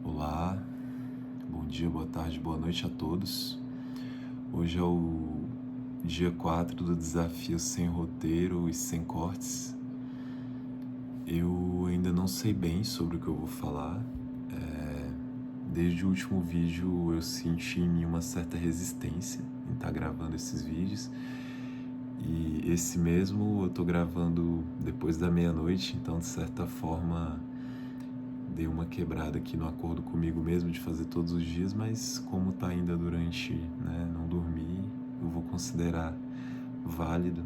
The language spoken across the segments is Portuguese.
Olá, bom dia, boa tarde, boa noite a todos. Hoje é o dia 4 do desafio sem roteiro e sem cortes. Eu ainda não sei bem sobre o que eu vou falar. Desde o último vídeo eu senti em mim uma certa resistência em estar gravando esses vídeos. E esse mesmo eu tô gravando depois da meia-noite, então de certa forma dei uma quebrada aqui no acordo comigo mesmo de fazer todos os dias, mas como tá ainda durante, não dormir, eu vou considerar válido.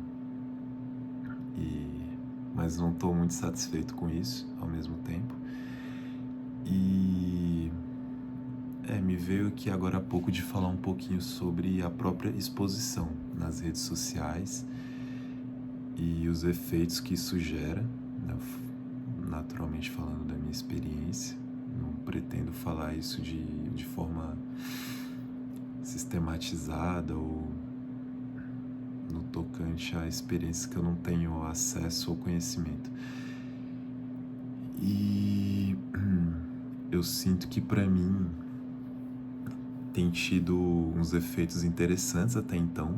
Mas não estou muito satisfeito com isso ao mesmo tempo. E me veio aqui agora há pouco de falar um pouquinho sobre a própria exposição nas redes sociais e os efeitos que isso gera, né? Naturalmente falando da minha experiência. Não pretendo falar isso de forma sistematizada ou no tocante à experiência que eu não tenho acesso ou conhecimento. E eu sinto que para mim tem tido uns efeitos interessantes até então.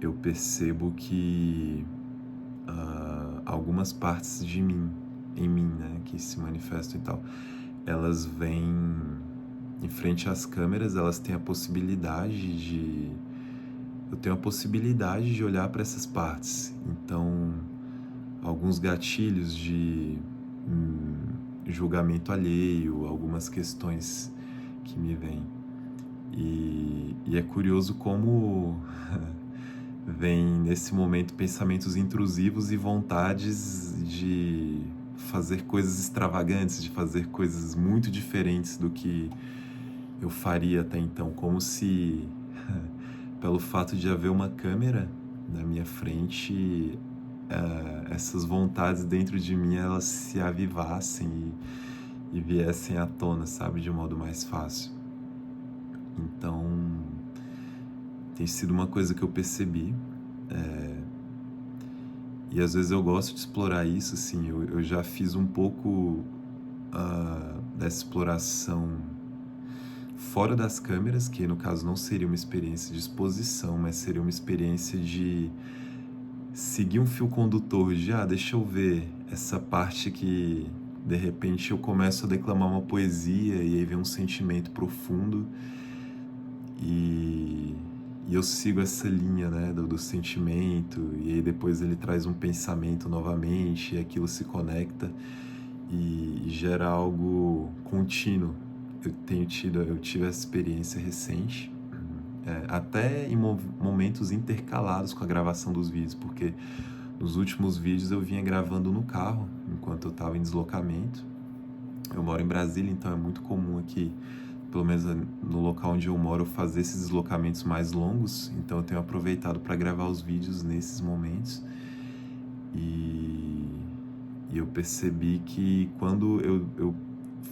Eu percebo que algumas partes de mim, em mim, né, que se manifestam e tal, elas vêm em frente às câmeras, elas têm a possibilidade de... Eu tenho a possibilidade de olhar para essas partes. Então, alguns gatilhos de julgamento alheio, algumas questões que me vêm. E é curioso como vem nesse momento pensamentos intrusivos e vontades de fazer coisas extravagantes, de fazer coisas muito diferentes do que eu faria até então, como se pelo fato de haver uma câmera na minha frente, essas vontades dentro de mim, elas se avivassem e viessem à tona, sabe, de um modo mais fácil. Então, tem sido uma coisa que eu percebi, e às vezes eu gosto de explorar isso, assim, eu já fiz um pouco dessa exploração fora das câmeras, que no caso não seria uma experiência de exposição, mas seria uma experiência de seguir um fio condutor de, deixa eu ver essa parte que de repente eu começo a declamar uma poesia e aí vem um sentimento profundo e eu sigo essa linha, né, do sentimento, e aí depois ele traz um pensamento novamente e aquilo se conecta e gera algo contínuo. Eu tive essa experiência recente, até em momentos intercalados com a gravação dos vídeos, porque nos últimos vídeos eu vinha gravando no carro enquanto eu estava em deslocamento. Eu moro em Brasília, então é muito comum aqui, pelo menos no local onde eu moro, fazer esses deslocamentos mais longos, então eu tenho aproveitado para gravar os vídeos nesses momentos. E eu percebi que quando eu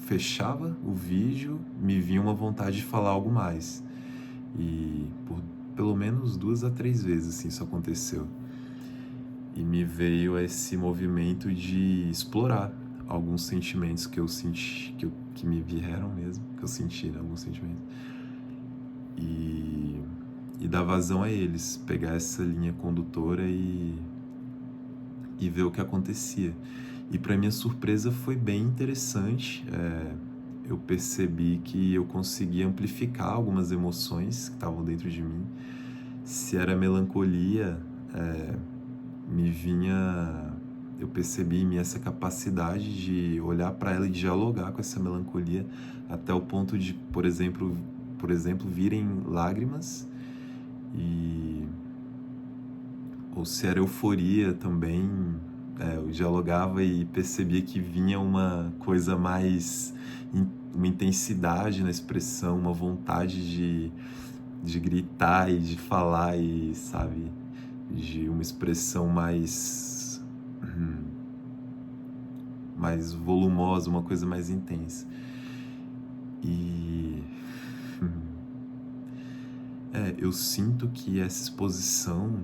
fechava o vídeo, me vinha uma vontade de falar algo mais. E por pelo menos 2 a 3 vezes assim isso aconteceu. E me veio esse movimento de explorar alguns sentimentos que eu senti, que me vieram mesmo, que eu senti, né, alguns sentimentos. E dar vazão a eles, pegar essa linha condutora e ver o que acontecia. E para minha surpresa foi bem interessante. Eu percebi que eu conseguia amplificar algumas emoções que estavam dentro de mim. Se era melancolia, me vinha... Eu percebi em mim essa capacidade de olhar para ela e dialogar com essa melancolia até o ponto de, por exemplo, virem lágrimas. Ou se era euforia também, eu dialogava e percebia que vinha uma coisa mais, uma intensidade na expressão, uma vontade de gritar e de falar, e sabe, de uma expressão mais volumosa, uma coisa mais intensa. E eu sinto que essa exposição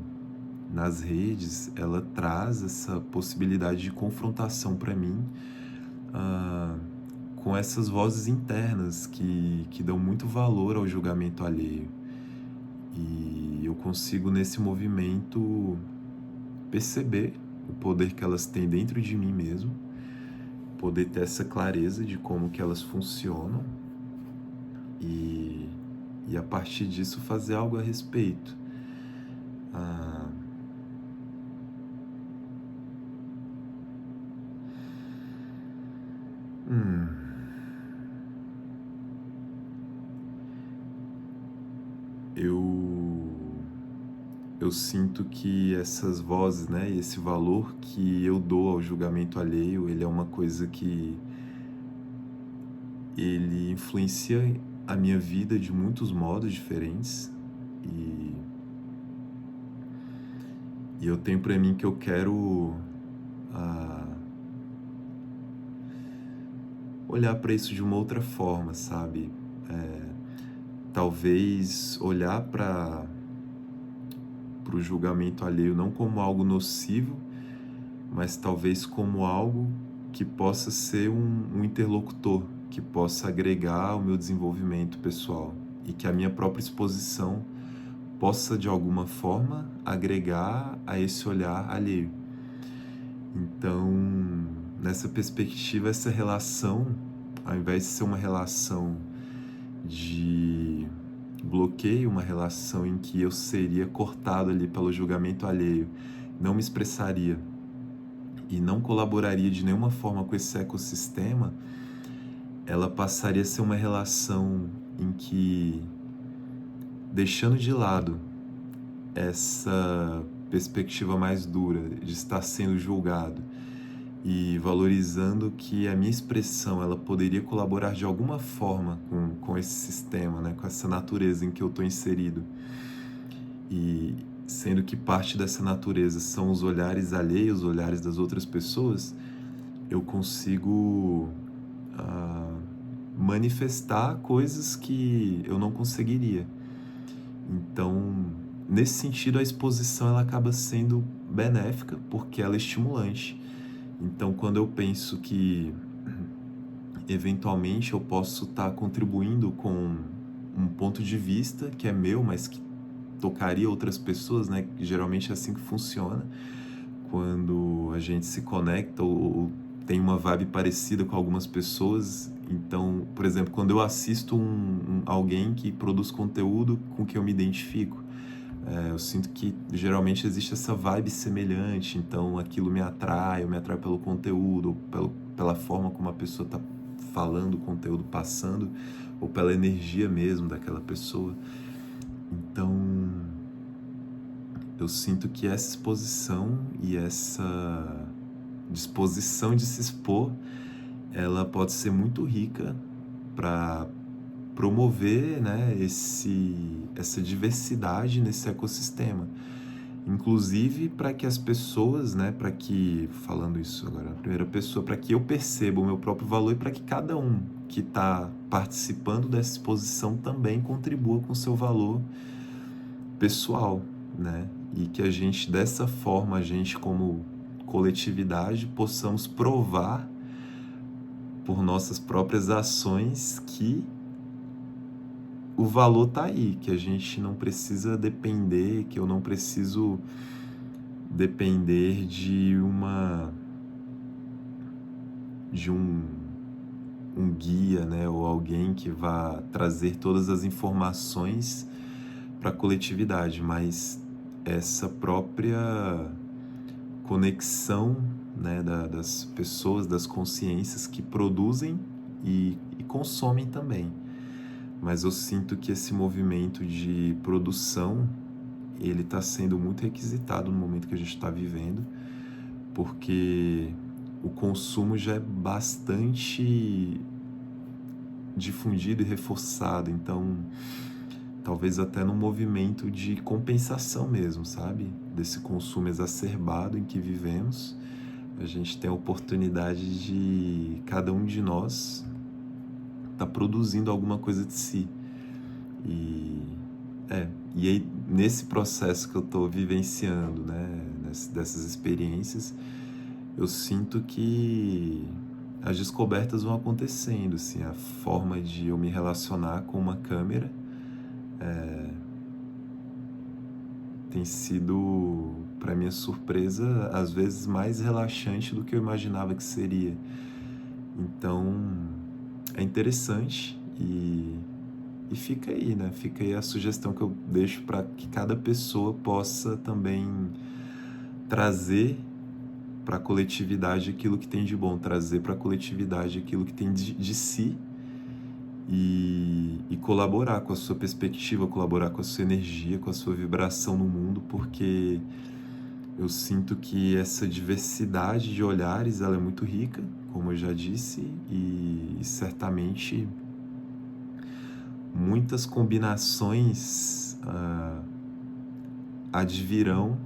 nas redes, ela traz essa possibilidade de confrontação para mim com essas vozes internas que dão muito valor ao julgamento alheio. E eu consigo, nesse movimento, perceber o poder que elas têm dentro de mim mesmo, poder ter essa clareza de como que elas funcionam e a partir disso fazer algo a respeito. Eu sinto que essas vozes, né, e esse valor que eu dou ao julgamento alheio, ele é uma coisa que ele influencia a minha vida de muitos modos diferentes e eu tenho pra mim que eu quero olhar pra isso de uma outra forma, sabe? Talvez olhar para o julgamento alheio não como algo nocivo, mas talvez como algo que possa ser um interlocutor, que possa agregar ao meu desenvolvimento pessoal e que a minha própria exposição possa de alguma forma agregar a esse olhar alheio. Então, nessa perspectiva, essa relação, ao invés de ser uma relação de bloqueio, uma relação em que eu seria cortado ali pelo julgamento alheio, não me expressaria e não colaboraria de nenhuma forma com esse ecossistema, ela passaria a ser uma relação em que, deixando de lado essa perspectiva mais dura de estar sendo julgado e valorizando que a minha expressão ela poderia colaborar de alguma forma com esse sistema, né, com essa natureza em que eu estou inserido. E sendo que parte dessa natureza são os olhares alheios, os olhares das outras pessoas, eu consigo manifestar coisas que eu não conseguiria. Então, nesse sentido, a exposição ela acaba sendo benéfica porque ela é estimulante. Então, quando eu penso que eventualmente eu posso estar contribuindo com um ponto de vista que é meu, mas que tocaria outras pessoas, né? Geralmente é assim que funciona. Quando a gente se conecta ou tem uma vibe parecida com algumas pessoas. Então, por exemplo, quando eu assisto alguém que produz conteúdo com que eu me identifico, eu sinto que geralmente existe essa vibe semelhante, então aquilo me atrai, eu me atrai pelo conteúdo, ou pela forma como a pessoa está falando o conteúdo, passando, ou pela energia mesmo daquela pessoa. Então, eu sinto que essa exposição e essa disposição de se expor, ela pode ser muito rica para promover, né, essa diversidade nesse ecossistema. Inclusive para que as pessoas, né, para que, falando isso agora na primeira pessoa, para que eu perceba o meu próprio valor e para que cada um que está participando dessa exposição também contribua com o seu valor pessoal, né? E que a gente, dessa forma, a gente como coletividade, possamos provar por nossas próprias ações que o valor tá aí, que a gente não precisa depender, que eu não preciso depender de um guia, né, ou alguém que vá trazer todas as informações para a coletividade, mas essa própria conexão, né, das pessoas, das consciências que produzem e consomem também. Mas eu sinto que esse movimento de produção, ele está sendo muito requisitado no momento que a gente está vivendo, porque o consumo já é bastante difundido e reforçado, então talvez até num movimento de compensação mesmo, sabe? Desse consumo exacerbado em que vivemos, a gente tem a oportunidade de cada um de nós tá produzindo alguma coisa de si. E aí, nesse processo que eu tô vivenciando, né, dessas experiências, eu sinto que as descobertas vão acontecendo, assim, a forma de eu me relacionar com uma câmera tem sido, para minha surpresa, às vezes mais relaxante do que eu imaginava que seria. Então, é interessante e fica aí, né? Fica aí a sugestão que eu deixo para que cada pessoa possa também trazer para a coletividade aquilo que tem de bom, trazer para a coletividade aquilo que tem de si e colaborar com a sua perspectiva, colaborar com a sua energia, com a sua vibração no mundo, porque eu sinto que essa diversidade de olhares ela é muito rica, como eu já disse, e certamente muitas combinações advirão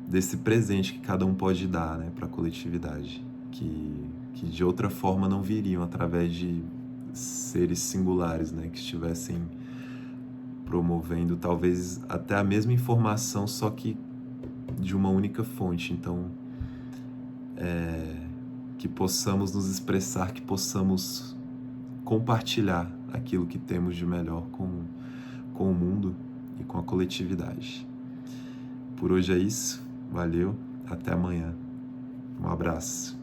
desse presente que cada um pode dar, né, para a coletividade, que de outra forma não viriam através de seres singulares, né, que estivessem promovendo talvez até a mesma informação, só que de uma única fonte. Então, que possamos nos expressar, que possamos compartilhar aquilo que temos de melhor com o mundo e com a coletividade. Por hoje é isso. Valeu. Até amanhã. Um abraço.